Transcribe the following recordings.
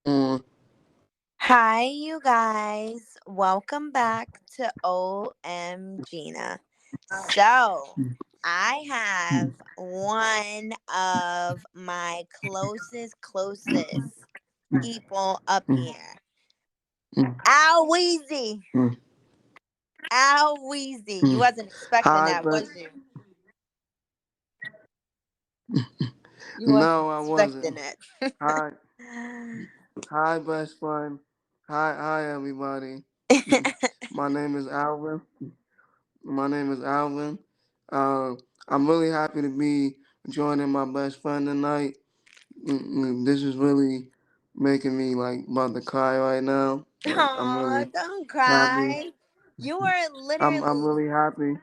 on. Hi, you guys. Welcome back to OM Gina. So, I have one of my closest people up here. Al Weezy. Al Weezy. You wasn't expecting Hi, that, but was you? You wasn't no, I expecting wasn't. it. Hi, hi, best friend. Hi, everybody. My name is Alvin. My name is Alvin. Uh, I'm really happy to be joining my best friend tonight. This is really making me like about to cry right now. Like I'm Aw, really don't happy. cry. You are I'm literally really happy.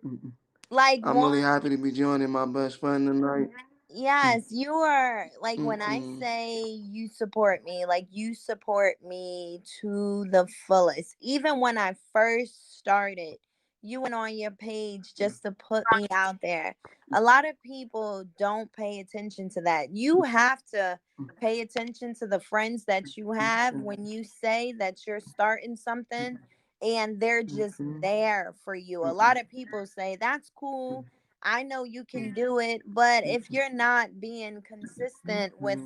Mm, like I'm really one. happy to be joining my best friend tonight. Yes, you are like when I Mm-mm. say you support me, like you support me to the fullest. Even when I first started, you went on your page just to put me out there. A lot of people don't pay attention to that. You have to pay attention to the friends that you have when you say that you're starting something and they're just there for you. A lot of people say, that's cool, I know you can do it, but if you're not being consistent with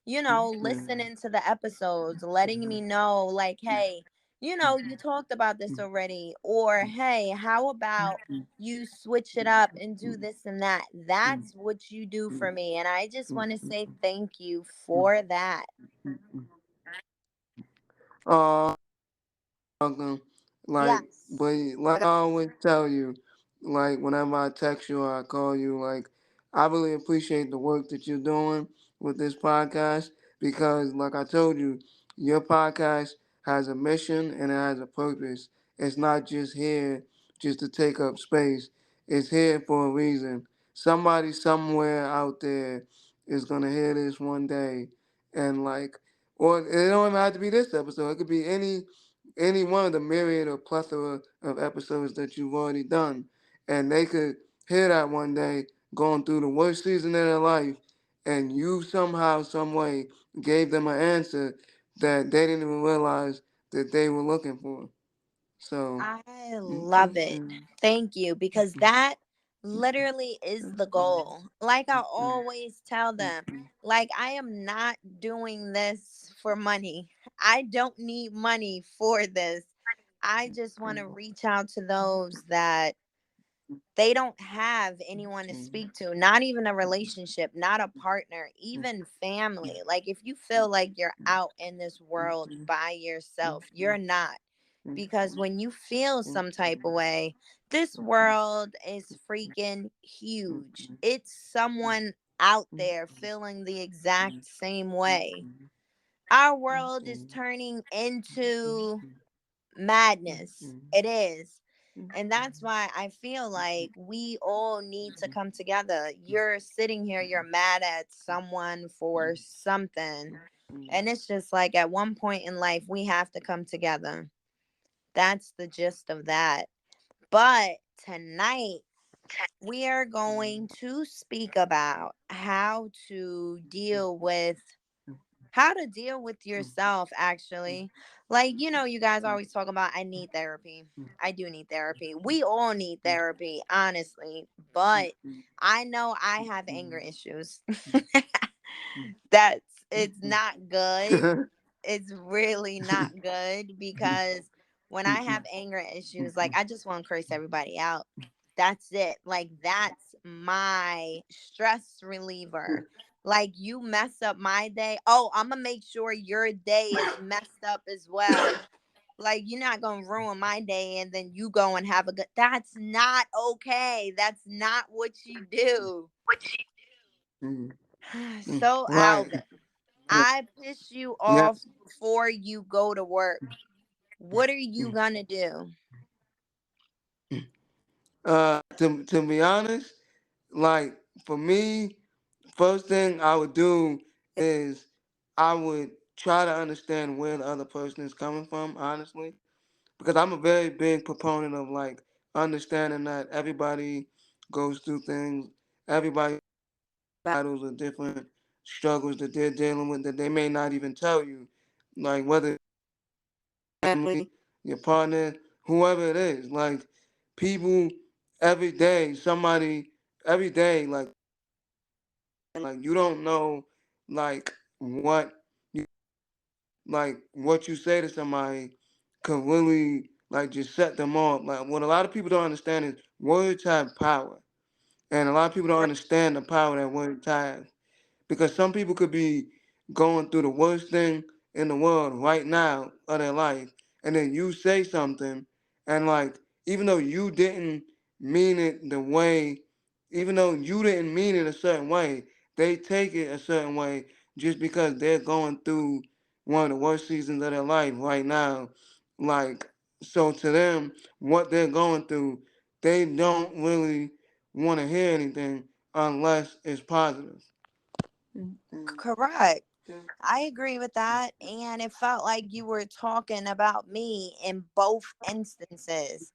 listening to the episodes, letting me know like, hey, you talked about this already, or hey, how about you switch it up and do this and that? That's what you do for me, and I just want to say thank you for that. Oh, welcome. Like, Yes. but like I always tell you, like whenever I text you or I call you, like I really appreciate the work that you're doing with this podcast because, like I told you, your podcast has a mission and it has a purpose. It's not just here just to take up space. It's here for a reason. Somebody somewhere out there is gonna hear this one day, and like, or it don't even have to be this episode. It could be any one of the myriad or plethora of episodes that you've already done. And they could hear that one day going through the worst season of their life, and you somehow, some way gave them an answer that they didn't even realize that they were looking for. So, I love it. mm-mm-mm, Thank you, because that literally is the goal. Like I always tell them, like I am not doing this for money. I don't need money for this. I just want to reach out to those that they don't have anyone to speak to, not even a relationship, not a partner, even family. Like if you feel like you're out in this world by yourself, you're not, because when you feel some type of way, this world is freaking huge. It's someone out there feeling the exact same way. Our world is turning into madness. It is. And that's why I feel like we all need to come together. You're sitting here, you're mad at someone for something. And it's just like at one point in life, we have to come together. That's the gist of that. But tonight, we are going to speak about how to deal with yourself, actually. Like, you guys always talk about, I need therapy. I do need therapy. We all need therapy, honestly. But I know I have anger issues. It's not good. It's really not good, because when I have anger issues, like I just want to curse everybody out. That's it. Like that's my stress reliever. Like you mess up my day. Oh, I'm gonna make sure your day is messed up as well. Like you're not gonna ruin my day and then you go and have a good. That's not okay. That's not what you do. So right. Alvin, I piss you Yeah. off before you go to work. What are you gonna do? To be honest, like for me, first thing I would do is I would try to understand where the other person is coming from, honestly, because I'm a very big proponent of like understanding that everybody goes through things, everybody battles a different struggles that they're dealing with that they may not even tell you, like whether family, your partner, whoever it is, like people every day, somebody every day, like you don't know, like what you what you say to somebody could really like just set them off. Like what a lot of people don't understand is words have power, and a lot of people don't understand the power that words have because some people could be going through the worst thing in the world right now of their life, and then you say something, and like even though you didn't mean it the way, even though you didn't mean it a certain way, they take it a certain way just because they're going through one of the worst seasons of their life right now. Like so to them, what they're going through, they don't really want to hear anything unless it's positive. Correct. I agree with that. And it felt like you were talking about me in both instances.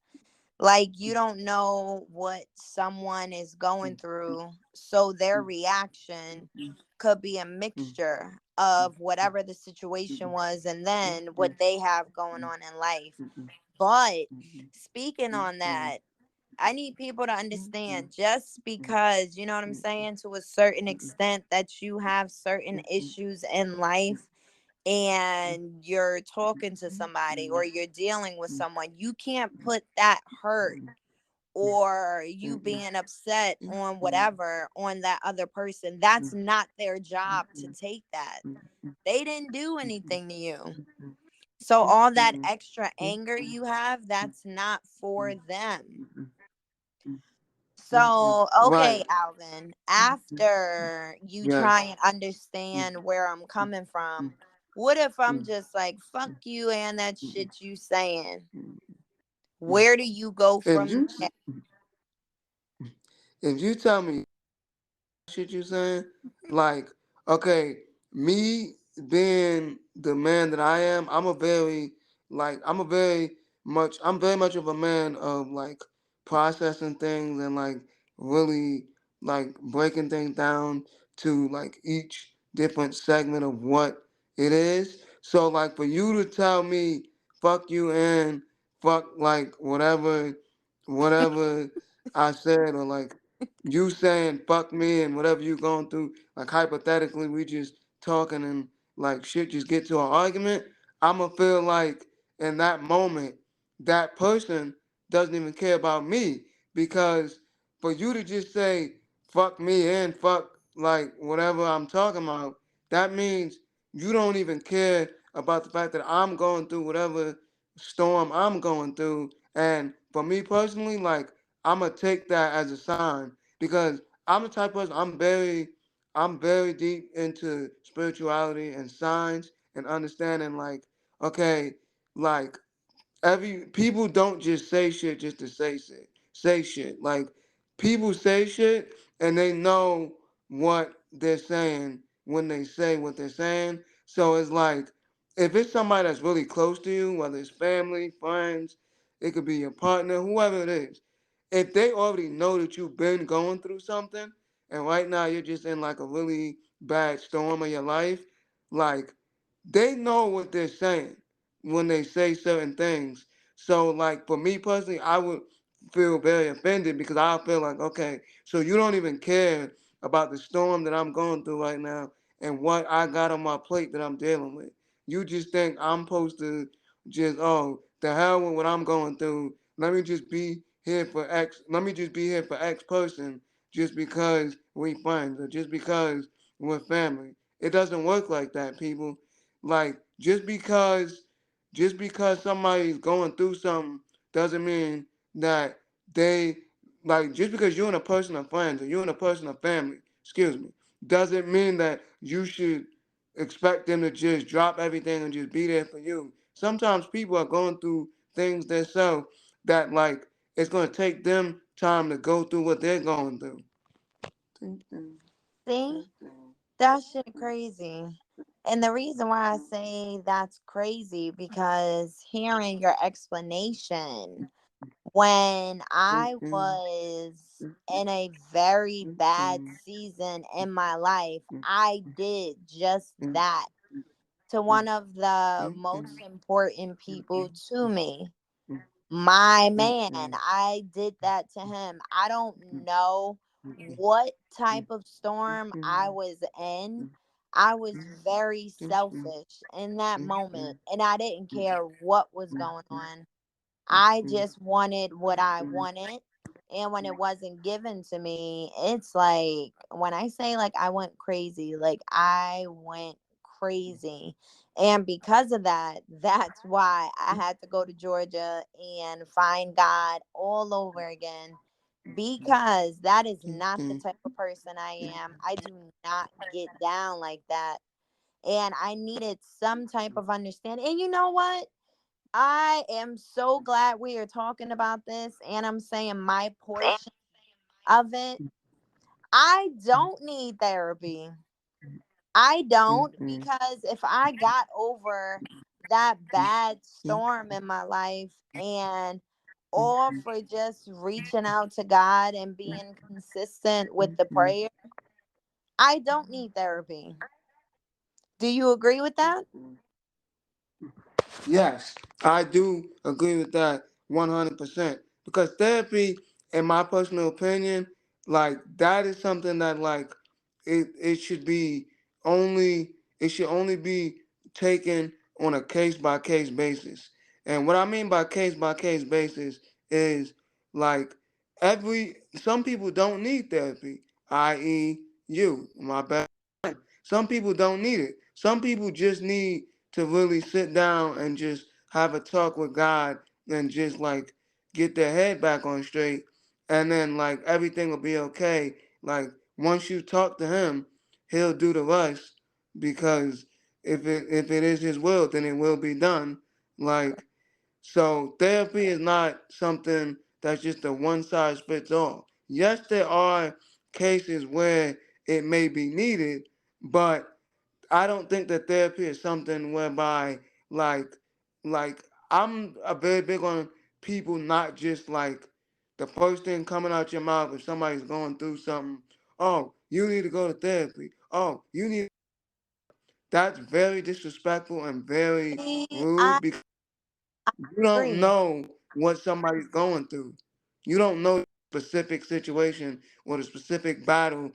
Like you don't know what someone is going through. So their reaction could be a mixture of whatever the situation was and then what they have going on in life. But speaking on that, I need people to understand just because, you know what I'm saying, to a certain extent that you have certain issues in life and you're talking to somebody or you're dealing with someone, you can't put that hurt or you being upset on whatever on that other person. That's not their job to take that. They didn't do anything to you. So all that extra anger you have, that's not for them. So, Right. okay, Alvin, after you Yes. try and understand where I'm coming from, what if I'm just like, fuck you and that shit you saying? Where do you go If from you there? if you tell me shit you saying, like, okay, me being the man that I am, I'm very much of a man of like processing things and like really like breaking things down to like each different segment of what it is. So like for you to tell me fuck you and fuck like whatever I said or like you saying fuck me and whatever you going through, like hypothetically, we just talking and like shit just get to an argument, I'ma feel like in that moment, that person doesn't even care about me because for you to just say fuck me and fuck like whatever I'm talking about, that means you don't even care about the fact that I'm going through whatever storm I'm going through. And for me personally, like I'ma take that as a sign because I'm the type of person I'm very deep into spirituality and science and understanding like okay like every people don't just say shit just to say shit like people say shit and they know what they're saying when they say what they're saying, so it's like if it's somebody that's really close to you, whether it's family, friends, it could be your partner, whoever it is, if they already know that you've been going through something and right now you're just in like a really bad storm of your life, like they know what they're saying when they say certain things. So like for me personally, I would feel very offended because I feel like, okay, so you don't even care about the storm that I'm going through right now and what I got on my plate that I'm dealing with. You just think I'm supposed to just, oh, the hell with what I'm going through. Let me just be here for X. Let me just be here for X person just because we friends or just because we're family. It doesn't work like that, people. Like just because somebody's going through something doesn't mean that they like just because you're in a person of friends or you're in a person of family, excuse me, doesn't mean that you should expect them to just drop everything and just be there for you. Sometimes people are going through things themselves that like it's gonna take them time to go through what they're going through. See, that shit crazy. And the reason why I say that's crazy because hearing your explanation When I Mhm. was in a very bad Mhm. season in my life, I did just Mhm. that to one of the most Mhm. important people to me. Mhm. My man, Mhm. I did that to him. I don't know what type of storm I was in. I was very selfish in that moment, and I didn't care what was going on. I just wanted what I wanted. And when it wasn't given to me, it's like when I say like I went crazy, like I went crazy. And because of that, that's why I had to go to Georgia and find God all over again, because that is not the type of person I am. I do not get down like that. And I needed some type of understanding. And you know what? I am so glad we are talking about this, and I'm saying my portion of it. I don't need therapy. I don't, because if I got over that bad storm in my life and all for just reaching out to God and being consistent with the prayer, I don't need therapy. Do you agree with that? Yes, I do agree with that 100%. Because therapy, in my personal opinion, like that is something that like it should be only it should only be taken on a case by case basis. And what I mean by case basis is like every some people don't need therapy, i.e. you, my best friend. Some people don't need it. Some people just need to really sit down and just have a talk with God and just like get their head back on straight, and then like everything will be okay. Like once you talk to him, he'll do the rest, because if it is his will, then it will be done. Like, so therapy is not something that's just a one size fits all. Yes, there are cases where it may be needed, but I don't think that therapy is something whereby like like I'm a very big on people not just like the first thing coming out your mouth if somebody's going through something. Oh, you need to go to therapy. Oh, you need. That's very disrespectful and very See, I rude, because you don't agree. know what somebody's going through. You don't know the specific situation or the specific battle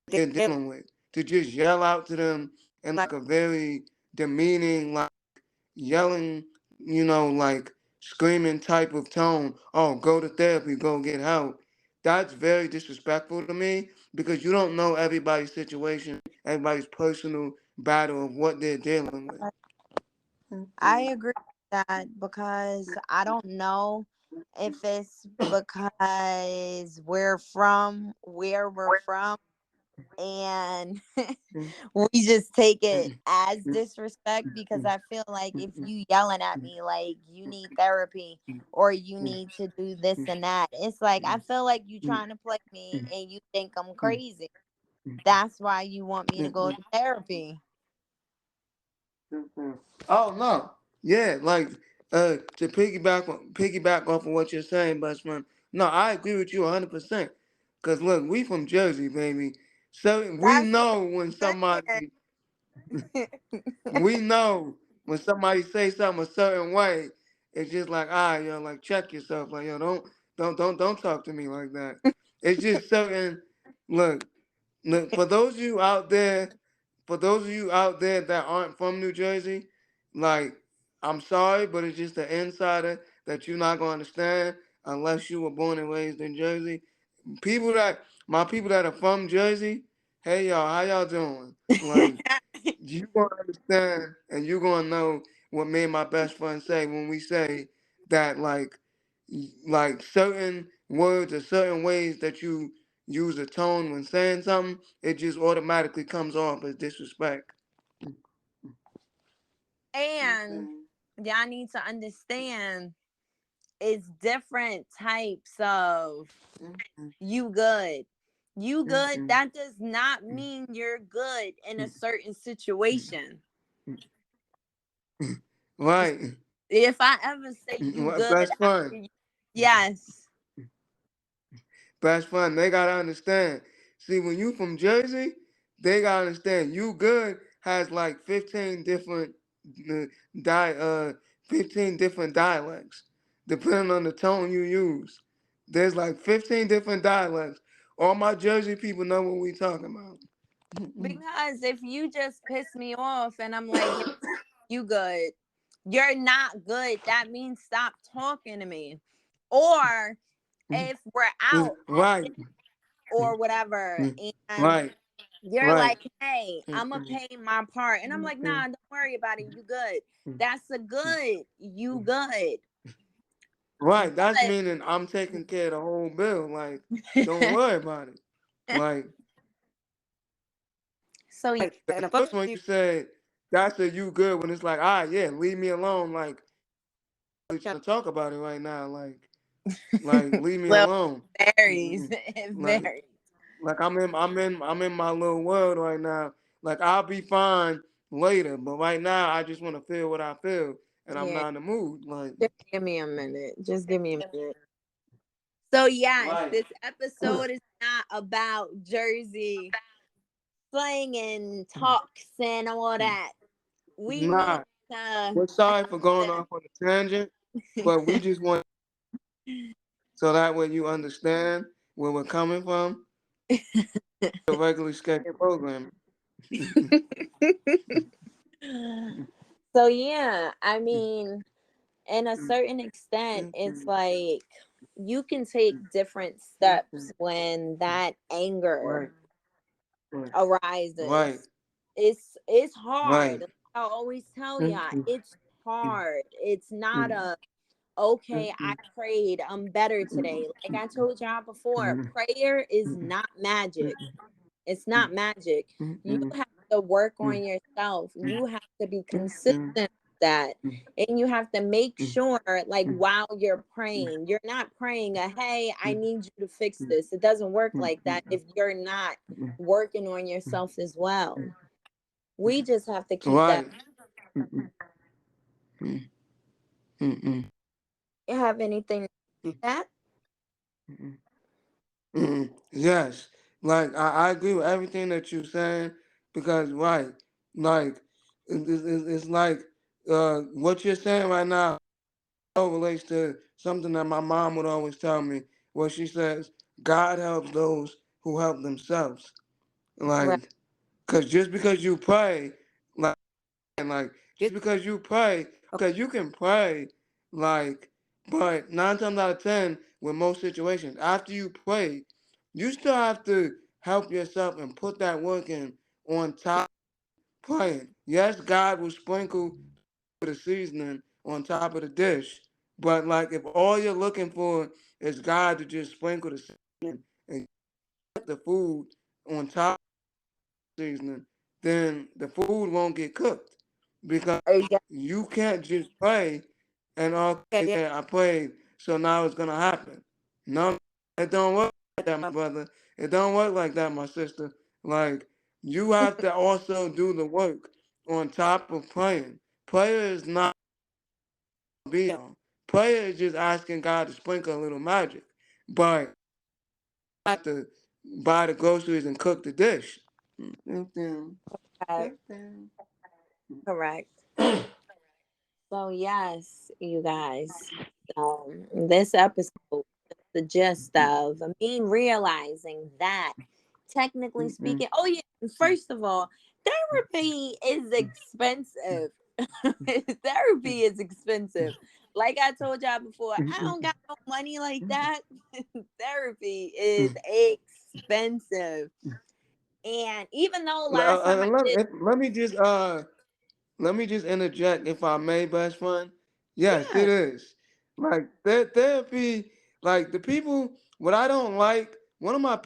they're dealing with. To just yell out to them in like a very demeaning, like yelling, like screaming type of tone. Oh, go to therapy, go get help. That's very disrespectful to me, because you don't know everybody's situation, everybody's personal battle of what they're dealing with. I agree with that because I don't know if it's because we're from where we're from and we just take it as disrespect, because I feel like if you yelling at me like you need therapy or you need to do this and that, it's like I feel like you trying to play me and you think I'm crazy. That's why you want me to go to therapy. Oh no, yeah, like to piggyback off of what you're saying, best friend. No, I agree with you 100%. Cause look, we from Jersey, baby. So we That's what know when I'm saying. we know when somebody say something a certain way, it's just like, yo, like check yourself, like yo, don't talk to me like that. It's just certain. Look, look, for those of you out there that aren't from New Jersey, like, I'm sorry, but it's just an insider that you're not gonna understand unless you were born and raised in Jersey. My people that are from Jersey, hey y'all, how y'all doing? Like, you gonna understand and you gonna know what me and my best friend say when we say that like certain words or certain ways that you use a tone when saying something, it just automatically comes off as disrespect. And y'all need to understand it's different types of you good. You good, that does not mean you're good in a certain situation. Right. If I ever say you What good, best friend? Yes. Best friend, they gotta understand. See, when you from Jersey, they gotta understand. You good has like uh, di- uh 15 different dialects, depending on the tone you use. There's like 15 different dialects. All my Jersey people know what we talking about. Because if you just piss me off and I'm like, "Yeah, you good. You're not good. That means stop talking to me." Or if we're out at Right, dinner or whatever and right, you're right. like, "Hey, I'm gonna pay my part." And I'm like, "Nah, don't worry about it. You good." That's a good. You good. Right, that's But meaning I'm taking care of the whole bill. Like, don't worry about it. Like, so yeah, and the first one you said, that's a you good when it's like, ah, yeah, leave me alone. Like, I'm trying to talk about it right now. Like, leave me well, alone. it varies. It Like, varies. like I'm in my little world right now. Like, I'll be fine later, but right now I just want to feel what I feel, and I'm Yeah. not in the mood. Like, Just give me a minute. Just give me a minute. So yes, right, this episode is not about Jersey slang and talks and all that. We need nah. to have We're sorry for going off on a tangent, but we just want so that way you understand where we're coming from. A regularly scheduled program. so yeah, I mean, in a certain extent, it's like you can take different steps when that anger Right, right, right, arises. It's hard. right. Like I always tell y'all, it's hard. It's not a okay, I prayed, I'm better today. Like I told y'all before, prayer is not magic. It's not magic. You have to work on yourself. You have to be consistent with that. And you have to make sure, like, while you're praying, you're not praying a hey, I need you to fix this. It doesn't work like that if you're not working on yourself as well. We just have to keep that. Right. Mm-mm. You have anything to that? Yes. Like I agree with everything that you're saying because right, like it's like what you're saying right now relates to something that my mom would always tell me, where she says, God helps those who help themselves. Right. Like, because just because you pray, like, and like, just because you pray, okay, you can pray, like, but 9 times out of 10, with most situations, after you pray, you still have to help yourself and put that work in on top of praying. Yes, God will sprinkle the seasoning on top of the dish. But like if all you're looking for is God to just sprinkle the seasoning and put the food on top of the seasoning, then the food won't get cooked because Exactly. you can't just pray and okay, yeah, I prayed, so now it's gonna happen. No, it don't work like that, my brother. It don't work like that, my sister. Like you have to also do the work on top of praying. Prayer is not be on. Prayer is just asking God to sprinkle a little magic. But I have to buy the groceries and cook the dish. Correct. So yes, you guys. This episode, the gist of me realizing that, technically speaking, oh yeah, first of all, therapy is expensive. Therapy is expensive. Like I told y'all before, I don't got no money like that. Therapy is expensive. And even though last time I did, Let me just let me just interject if I may, best friend. Yes, yeah, it is. Like therapy, like the people. What I don't like, one of my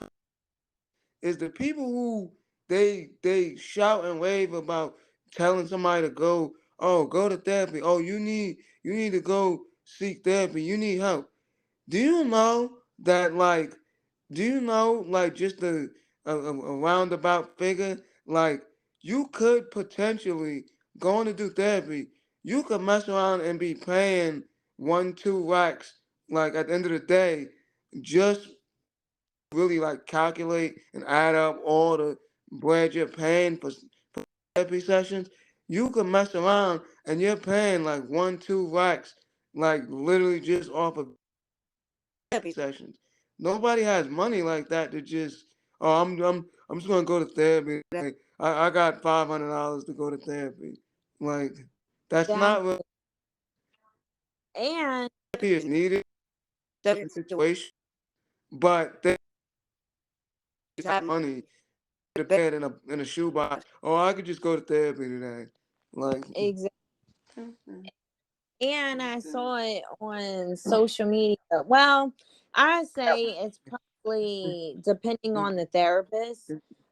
is the people who they shout and rave about telling somebody to go, oh, go to therapy. Oh, you need to go seek therapy. You need help. Do you know that like do you know like just a roundabout figure like you could potentially going to do therapy, you could mess around and be paying 1 2 racks like at the end of the day, just really like calculate and add up all the bread you're paying for therapy sessions, you could mess around and you're paying like 1, 2 racks, like literally just off of therapy sessions. Nobody has money like that to just, oh, I'm just gonna go to therapy. Like, I got $500 to go to therapy. Like that's not Exactly. what And therapy is needed in certain situations, but they just have money to pay it in a shoebox. Oh, I could just go to therapy today. Like, exactly. And I saw it on social media. Well, I say it's probably depending on the therapist,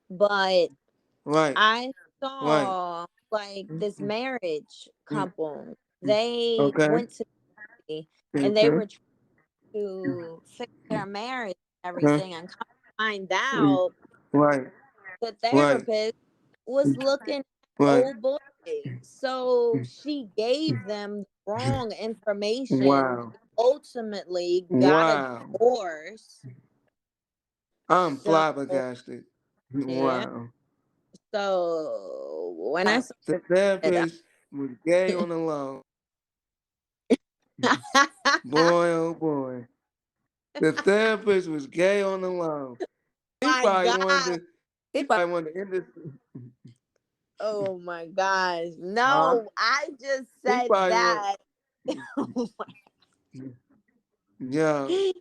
but right, I right. saw like this marriage couple. They Okay, went to me and they okay, were trying to fix their marriage and okay. everything, and come to find out Right, the right, therapist was looking at right. old boy. So she gave them the wrong information. Wow, Ultimately got a wow. divorce. I'm So flabbergasted. yeah. Wow. So when I saw The it, therapist was gay on the low. Boy, oh boy. The therapist was gay on the low. He my probably wanted God. to. He probably wanted to end this. Oh my gosh. Huh? No, I just He said probably want. that. Oh Yeah. my,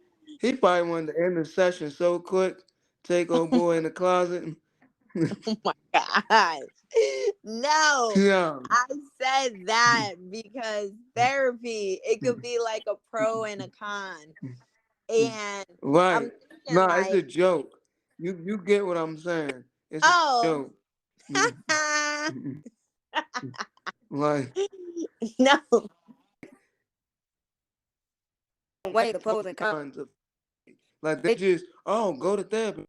He probably wanted to end the session so quick. Take old boy in the closet. oh my gosh. No, Yeah. I said that because therapy, it could be like a pro and a con. And I'm Right. thinking Nah, it's like, a joke. You get what I'm saying. It's a oh, joke. Like no. weigh the pros and cons of, like they just, oh, go to therapy,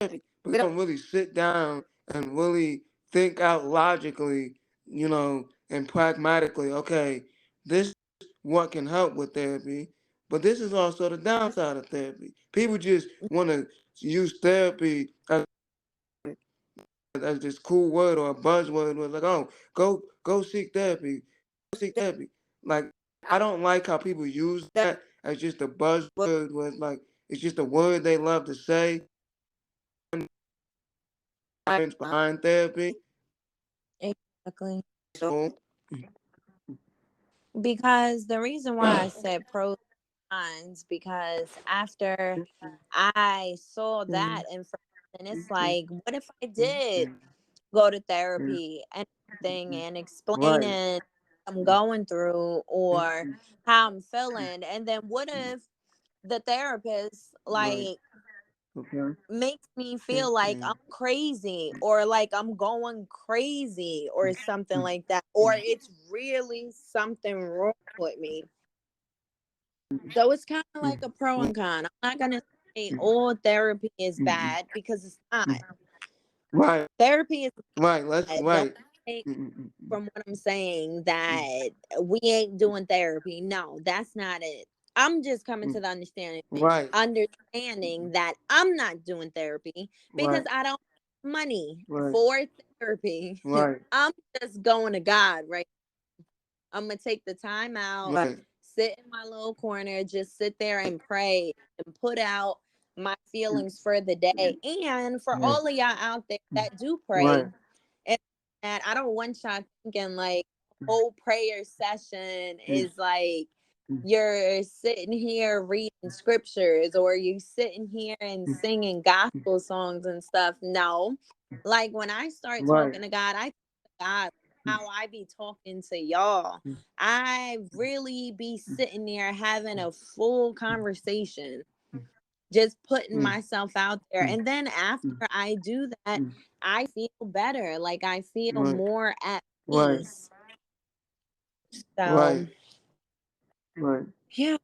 but they don't really sit down and really think out logically, and pragmatically. Okay, this is what can help with therapy, but this is also the downside of therapy. People just want to use therapy as this cool word or a buzzword. Was like, oh, go seek therapy, go seek therapy. Like I don't like how people use that as just a buzzword. Was like it's just a word they love to say. Science behind therapy. Exactly. So Because the reason why I said pros and cons, because after I saw that information, it's like, what if I did go to therapy and everything and right. explaining I'm going through or how I'm feeling? And then what if the therapist Right. like Okay. makes me feel like I'm crazy or like I'm going crazy or something like that, or it's really something wrong with me. So it's kind of like a pro and con. I'm not gonna say all therapy is bad because it's not. Right. Therapy is Right. Let's bad. Don't right. take from what I'm saying that we ain't doing therapy. No, that's not it. I'm just coming to the Right. understanding that I'm not doing therapy because Right. I don't have money Right. for therapy. Right. I'm just going to God, right? I'm gonna take the time out, Right. sit in my little corner, just sit there and pray and put out my feelings for the day. And for all of y'all out there that do pray, Right. and that I don't want y'all thinking like whole prayer session is like you're sitting here reading scriptures or you sitting here and singing gospel songs and stuff. No, like when I start Right. talking to God, I God how I be talking to y'all. I really be sitting there having a full conversation, just putting myself out there. And then after I do that, I feel better. Like I feel Right. more at Right. peace. Right. So, Right. yeah,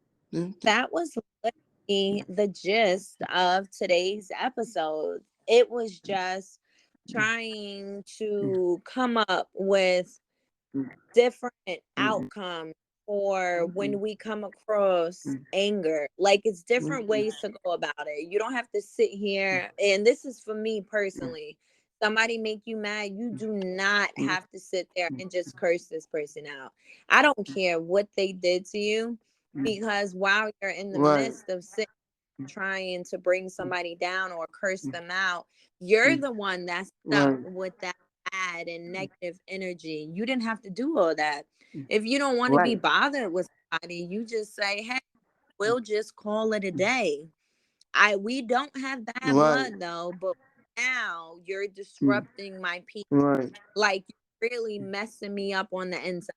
that was literally the gist of today's episode. It was just trying to come up with different outcomes or when we come across anger. Like, it's different ways to go about it. You don't have to sit here, and this is for me personally. Somebody make you mad, you do not have to sit there and just curse this person out. I don't care what they did to you, because while you're in the Right. midst of sitting trying to bring somebody down or curse them out, you're the one that's stuck Right. with that bad and negative energy. You didn't have to do all that. If you don't want to be Right. bothered with somebody, you just say, hey, we'll just call it a day. We don't have bad Right. blood though, but now you're disrupting my peace. Right. Like, you're really messing me up on the inside.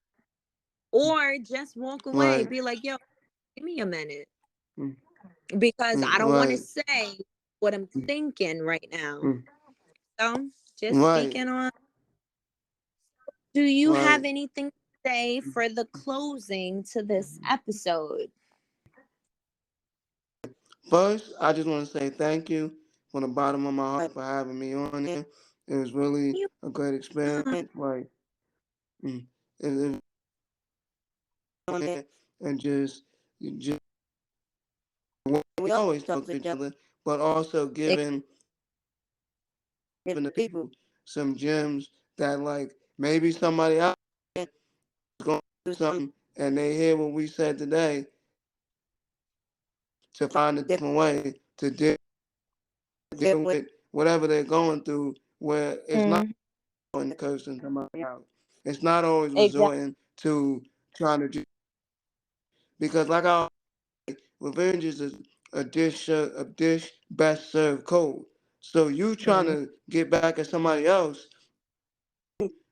Or just walk away. Right. Be like, yo, give me a minute. Mm, Because I don't want to right. say what I'm thinking right now. Mm, So, just right. speaking on. Do you Right. have anything to say for the closing to this episode? First, I just want to say thank you from the bottom of my heart for having me on here. It was really You a great experience. Like, it on here and just we always talk to each other, but also giving the people some gems that like maybe somebody else is going to do something and they hear what we said today to find a different way to deal with whatever they're going through, where it's not Mm, going cursing somebody out. It's not always exactly. resorting to trying to because like I revenge is a dish best served cold. So you trying Mm, to get back at somebody else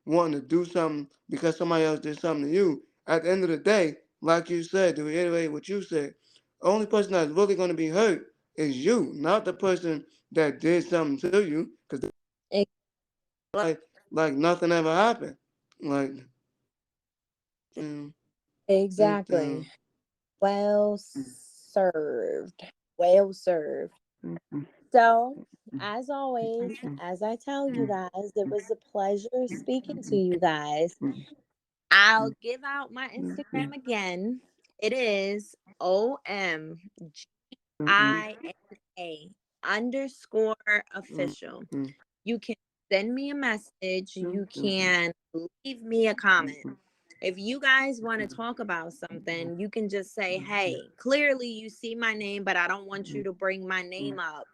wanting to do something because somebody else did something to you. At the end of the day, like you said, to reiterate what you said, the only person that's really going to be hurt is you, not the person that did something to you. Because ex- like nothing ever happened. Like, mm, exactly. mm, Well served. Well served. So, as always, as I tell you guys, it was a pleasure speaking to you guys. I'll give out my Instagram again. It is OMGINA_official. You can send me a message. You can leave me a comment. If you guys want to talk about something, you can just say, hey, clearly you see my name, but I don't want you to bring my name up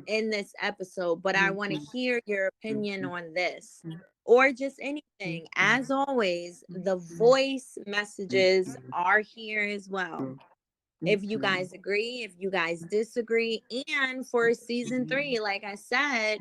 in this episode, but I want to hear your opinion on this, or just anything. As always, the voice messages are here as well. If you guys agree, if you guys disagree. And for season 3, like I said,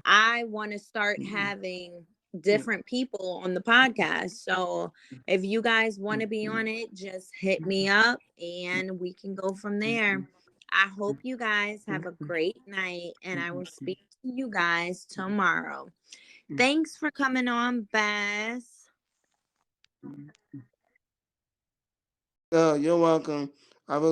I want to start having different people on the podcast. So if you guys want to be on it, just hit me up and we can go from there. I hope you guys have a great night, and I will speak to you guys tomorrow. Thanks for coming on, Bess. you're welcome. I really